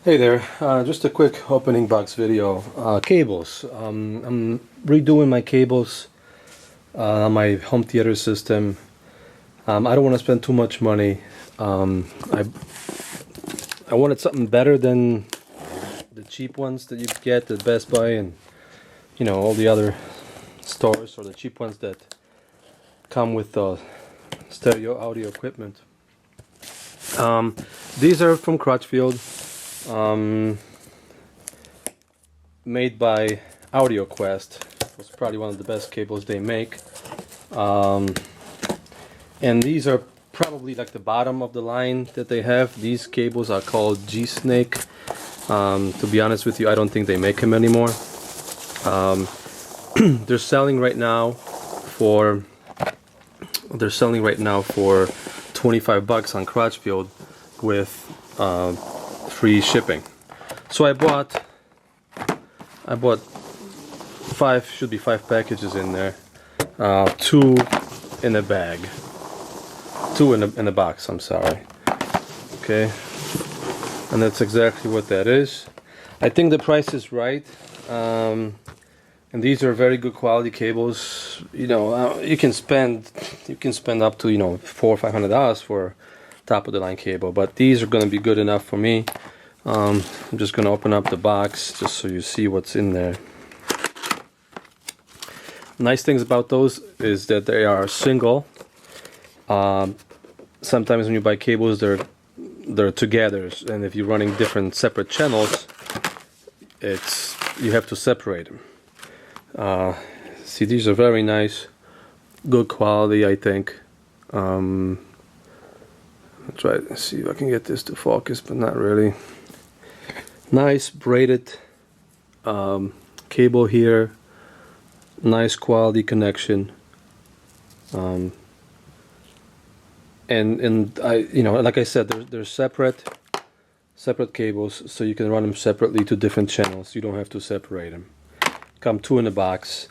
Hey there, just a quick opening box video. Cables. I'm redoing my cables on my home theater system. I don't want to spend too much money. I wanted something better than the cheap ones that you get at Best Buy and all the other stores, or the cheap ones that come with stereo audio equipment. These are from Crutchfield. Made by audioquest. It's probably one of the best cables they make, and these are probably like the bottom of the line that they have. These cables are called G-Snake. To be honest with you, I don't think they make them anymore. They're selling right now for $25 on Crutchfield with free shipping. So I bought five packages in there, two in a bag, two in a box, I'm sorry. Okay, and that's exactly what that is. I think the price is right, and these are very good quality cables. You can spend up to $400 or $500 for top of the line cable, but these are going to be good enough for me. I'm just going to open up the box just so you see what's in there. Nice things about those is that they are single. Sometimes when you buy cables, they're together, and if you're running different separate channels, you have to separate them. See, these are very nice, good quality, I think. I'll try to see if I can get this to focus, but not really. Nice braided cable here. Nice quality connection. And like I said, they're separate cables, so you can run them separately to different channels. You don't have to separate them. Come two in a box.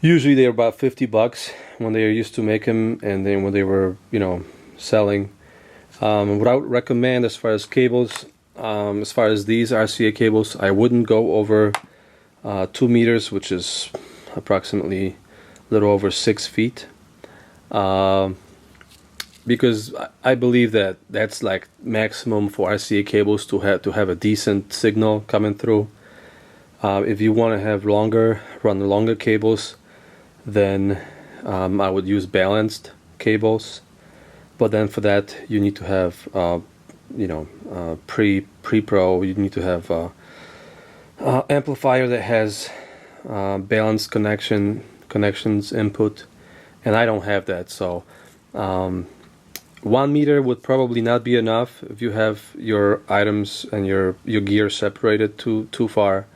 Usually they're about $50 when they used to make them, and then when they were selling. What I would recommend as far as cables, as far as these RCA cables, I wouldn't go over 2 meters, which is approximately a little over 6 feet, because I believe that that's like maximum for RCA cables to have a decent signal coming through. If you want to have run longer cables, then I would use balanced cables. But then for that, you need to have, pre-pro. You need to have amplifier that has balanced connections input, and I don't have that. So 1 meter would probably not be enough if you have your items and your gear separated too far.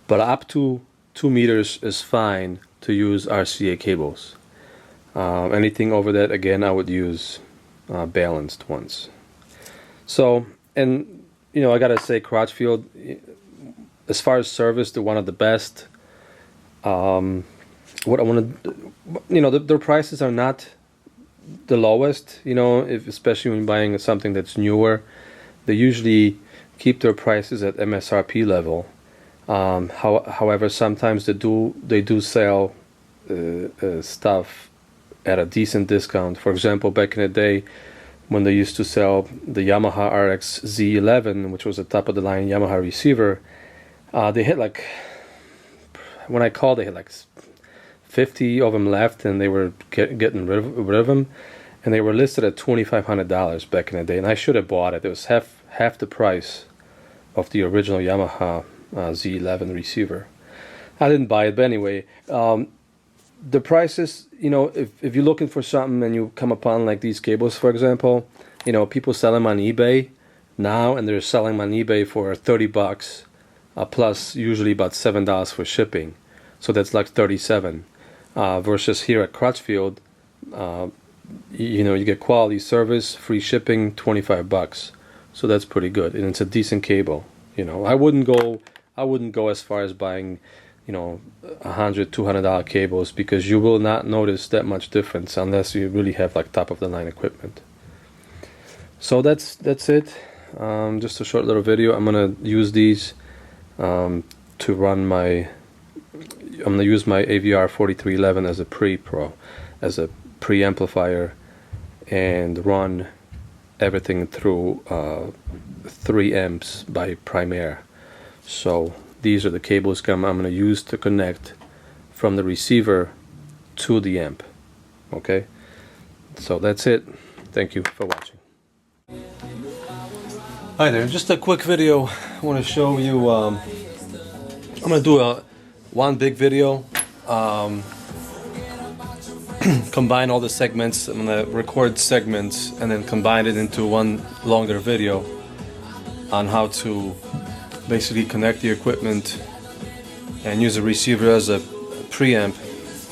But up to 2 meters is fine to use RCA cables. Anything over that, again, I would use balanced ones. So, and I gotta say, Crutchfield, as far as service, they're one of the best. What I want to, their prices are not the lowest. Especially when buying something that's newer, they usually keep their prices at MSRP level. However, sometimes they do sell stuff at a decent discount. For example, back in the day when they used to sell the Yamaha RX Z11, which was a top of the line Yamaha receiver, they had when I called, they had 50 of them left, and they were getting rid of them, and they were listed at $2,500 back in the day, and I should have bought it. It was half the price of the original Yamaha Z11 receiver. I didn't buy it, but anyway, the prices, if you're looking for something and you come upon like these cables, for example, people sell them on eBay now, and they're selling them on eBay for $30, plus usually about $7 for shipping. So that's like $37. Versus here at Crutchfield, you get quality service, free shipping, $25. So that's pretty good, and it's a decent cable. I wouldn't go as far as buying $100, $200 cables, because you will not notice that much difference unless you really have top of the line equipment. So that's it. just a short little video. I'm gonna use these to run my. I'm gonna use my avr-4311 as a as a pre-amplifier, and run everything through 3 amps by Primaire. So these are the cables I'm going to use to connect from the receiver to the amp. Okay, so that's it. Thank you for watching. Hi there, just a quick video. I want to show you, I'm going to do one big video, combine all the segments. I'm going to record segments and then combine it into one longer video on how to basically connect the equipment and use the receiver as a preamp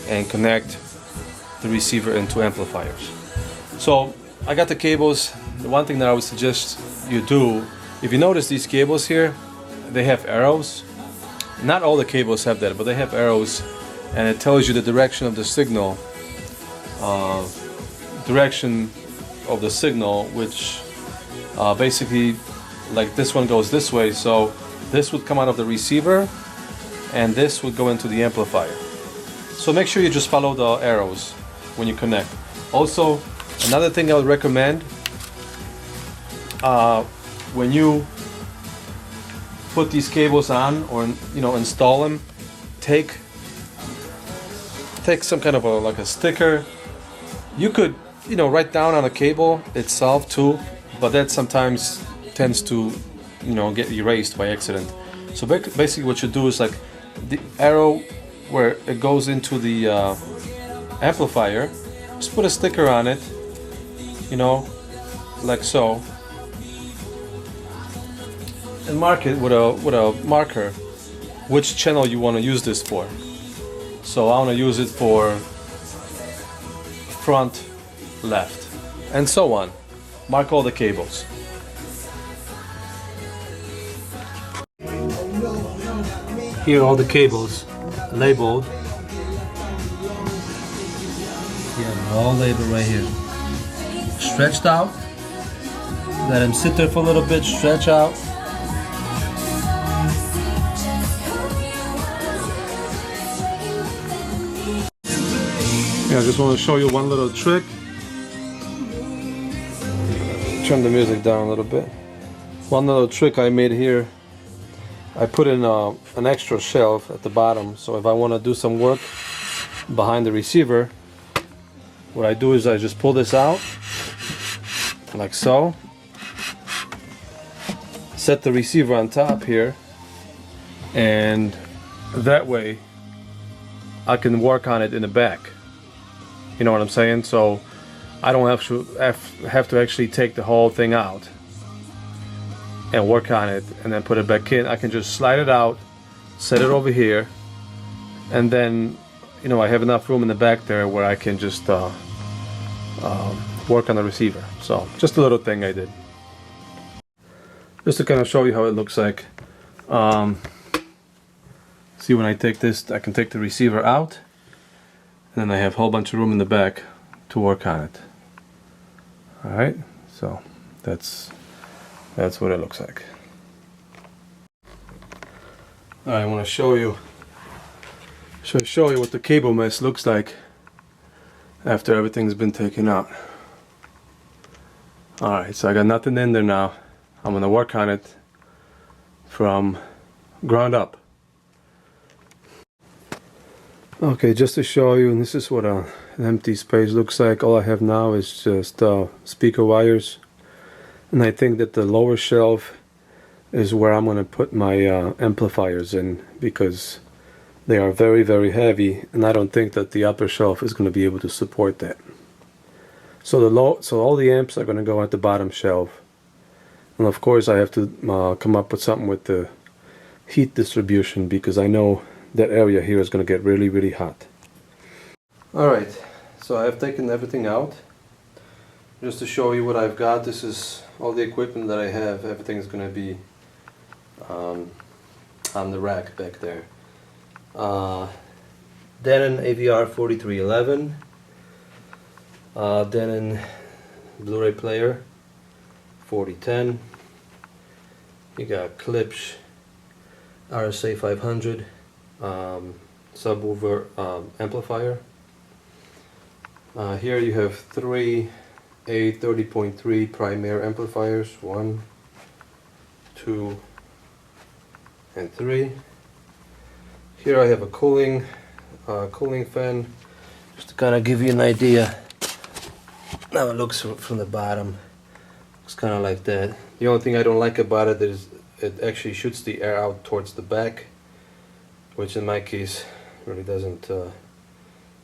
and connect the receiver into amplifiers. So I got the cables. The one thing that I would suggest you do, if you notice these cables here, they have arrows. Not all the cables have that, but they have arrows, and it tells you the direction of the signal, which basically, like this one goes this way, so this would come out of the receiver and this would go into the amplifier. So make sure you just follow the arrows when you connect. Also, another thing I would recommend, when you put these cables on, or install them, take some kind of like a sticker. You could write down on a cable itself too, but that sometimes tends to get erased by accident. So basically what you do is, like, the arrow where it goes into the amplifier, just put a sticker on it, like so, and mark it with a marker which channel you want to use this for. So I want to use it for front left, and so on. Mark all the cables. Here are all the cables labeled. Yeah, they're all labeled right here. Stretched out. Let them sit there for a little bit, stretch out. Yeah, I just want to show you one little trick. Turn the music down a little bit. One little trick I made here. I put in an extra shelf at the bottom, so if I want to do some work behind the receiver, what I do is I just pull this out, like so, set the receiver on top here, and that way I can work on it in the back. You know what I'm saying? So I don't have to actually take the whole thing out and work on it and then put it back in. I can just slide it out, set it over here, and then I have enough room in the back there where I can just work on the receiver. So just a little thing I did, just to kind of show you how it looks like. See, when I take this, I can take the receiver out, and then I have a whole bunch of room in the back to work on it. Alright, so that's what it looks like. Alright, I want to show you what the cable mess looks like after everything's been taken out. Alright, so I got nothing in there now. I'm going to work on it from ground up. Okay, just to show you, and this is what an empty space looks like. All I have now is just speaker wires, and I think that the lower shelf is where I'm going to put my amplifiers in, because they are very, very heavy, and I don't think that the upper shelf is going to be able to support that. So all the amps are going to go at the bottom shelf, and of course I have to come up with something with the heat distribution, because I know that area here is going to get really, really hot. Alright, so I have taken everything out. Just to show you what I've got, this is all the equipment that I have. Everything's going to be on the rack back there. Denon avr-4311, Denon Blu-ray player 4010, You got Klipsch RSA 500 subwoofer amplifier. Here you have three A30.3 primary amplifiers, 1, 2, and 3. Here I have a cooling fan, just to kind of give you an idea how it looks from the bottom. Looks kind of like that. The only thing I don't like about it is it actually shoots the air out towards the back, which in my case really doesn't,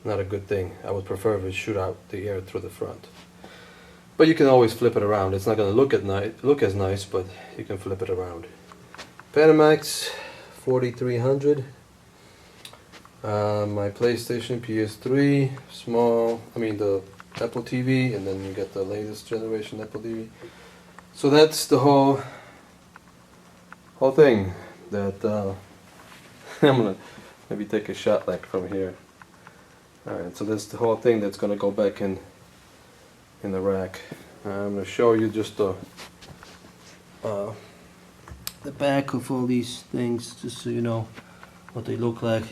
not a good thing. I would prefer if it shoot out the air through the front. But you can always flip it around. It's not going to look as nice, but you can flip it around. Panamax 4311. My PlayStation, PS3, the Apple TV, and then you get the latest generation Apple TV. So that's the whole thing. That I'm gonna maybe take a shot like from here. All right, so that's the whole thing that's gonna go back in the rack. I'm gonna show you just the back of all these things, just so you know what they look like.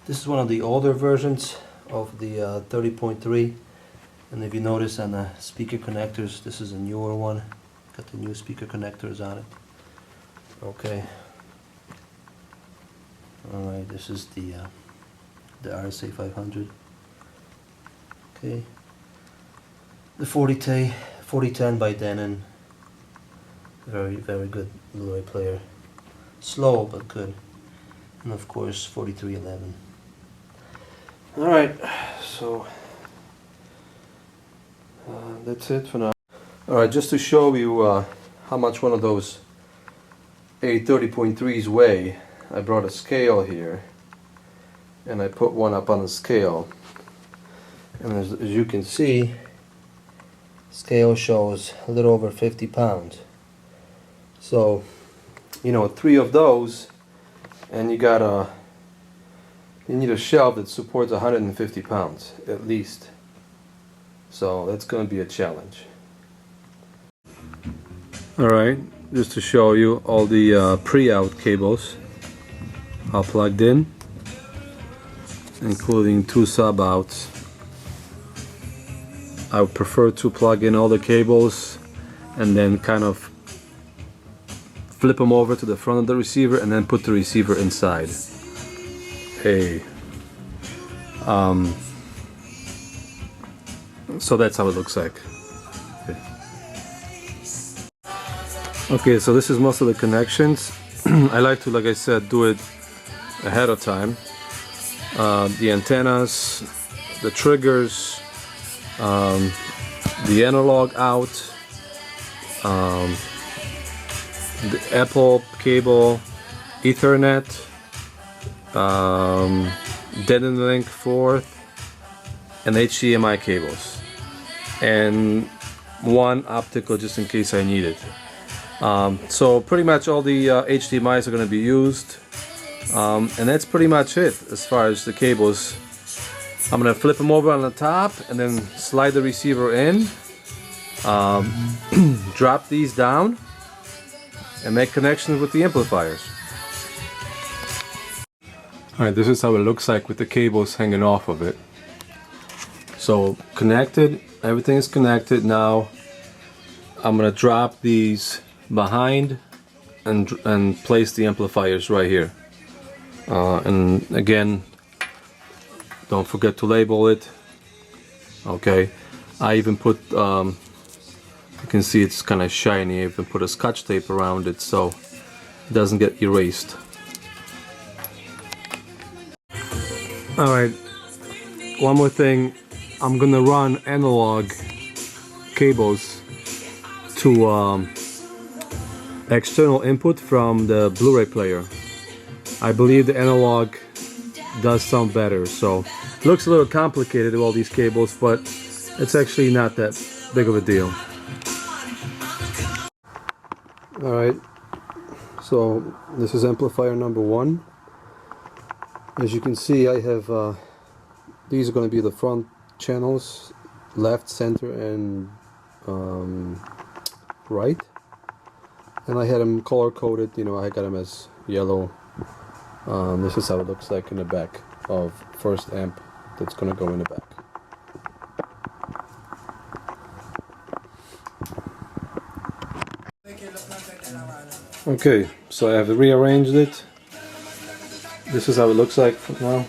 This is one of the older versions of the 30.3, and if you notice on the speaker connectors, this is a newer one. Got the new speaker connectors on it. Okay. All right, this is the RSA 500. Okay. The 4010 by Denon. Very, very good Blu-ray player. Slow but good. And of course 4311. Alright, so that's it for now. Alright, just to show you how much one of those A30.3s weigh, I brought a scale here and I put one up on the scale, and as you can see, scale shows a little over 50 pounds. So, you know, 3 of those, and you need a shelf that supports 150 pounds at least. So that's going to be a challenge. Alright, just to show you all the pre-out cables are plugged in, including 2 sub-outs. I would prefer to plug in all the cables and then kind of flip them over to the front of the receiver and then put the receiver inside. Hey. So that's how it looks like. Okay, so this is most of the connections. I like to, like I said, do it ahead of time. The antennas, the triggers, the analog out, the Apple cable, Ethernet, Denon Link 4th, and HDMI cables, and 1 optical just in case I need it. So pretty much all the HDMIs are going to be used, and that's pretty much it as far as the cables. I'm going to flip them over on the top and then slide the receiver in, drop these down, and make connections with the amplifiers. Alright, this is how it looks like with the cables hanging off of it. So connected, everything is connected. Now I'm going to drop these behind and place the amplifiers right here. And again, don't forget to label it. Okay, I even put, you can see it's kind of shiny. I even put a scotch tape around it so it doesn't get erased. Alright, one more thing. I'm gonna run analog cables to external input from the Blu-ray player. I believe the analog does sound better, so it looks a little complicated with all these cables, but it's actually not that big of a deal. Alright, so this is amplifier number 1. As you can see, I have these are going to be the front channels, left, center, and right. and I had them color coded. You know, I got them as yellow. This is how it looks like in the back of first amp that's gonna go in the back. Okay, so I have rearranged it. This is how it looks like now.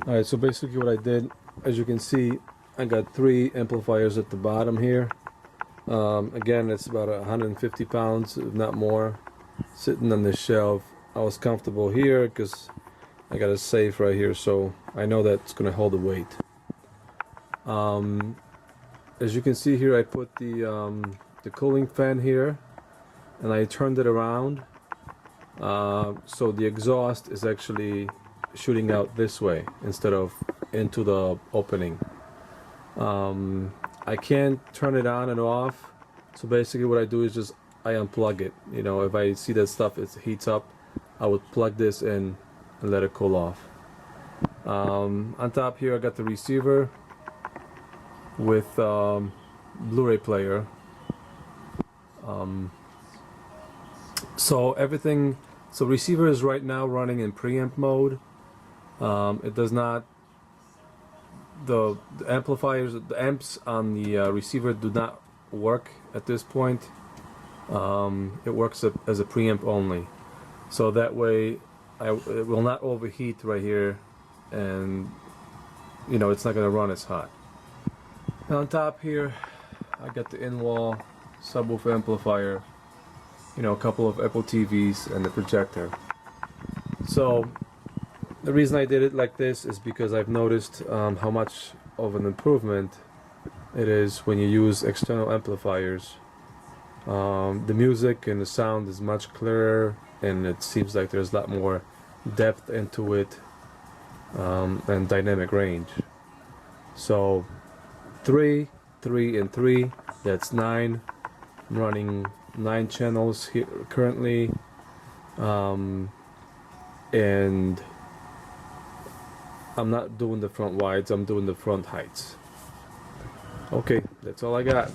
Alright, so basically what I did, as you can see, I got 3 amplifiers at the bottom here. Again, it's about 150 pounds, if not more, sitting on this shelf. I was comfortable here because I got a safe right here, so I know that's going to hold the weight. As you can see here, I put the cooling fan here, and I turned it around, so the exhaust is actually shooting out this way instead of into the opening. I can't turn it on and off, so basically what I do is just I unplug it. You know, if I see that stuff it heats up, I would plug this in and let it cool off. On top here I got the receiver with Blu-ray player. So everything, so receiver is right now running in preamp mode. It does not, the amplifiers, the amps on the receiver do not work at this point. It works as a preamp only, so that way it will not overheat right here, and you know, it's not going to run as hot. And on top here I got the in-wall subwoofer amplifier, you know, a couple of Apple TVs and the projector. So the reason I did it like this is because I've noticed how much of an improvement it is when you use external amplifiers. The music and the sound is much clearer, and it seems like there's a lot more depth into it, and dynamic range. So 3, 3, and 3, that's 9. I'm running 9 channels here currently, and I'm not doing the front wides, I'm doing the front heights. Okay, that's all I got.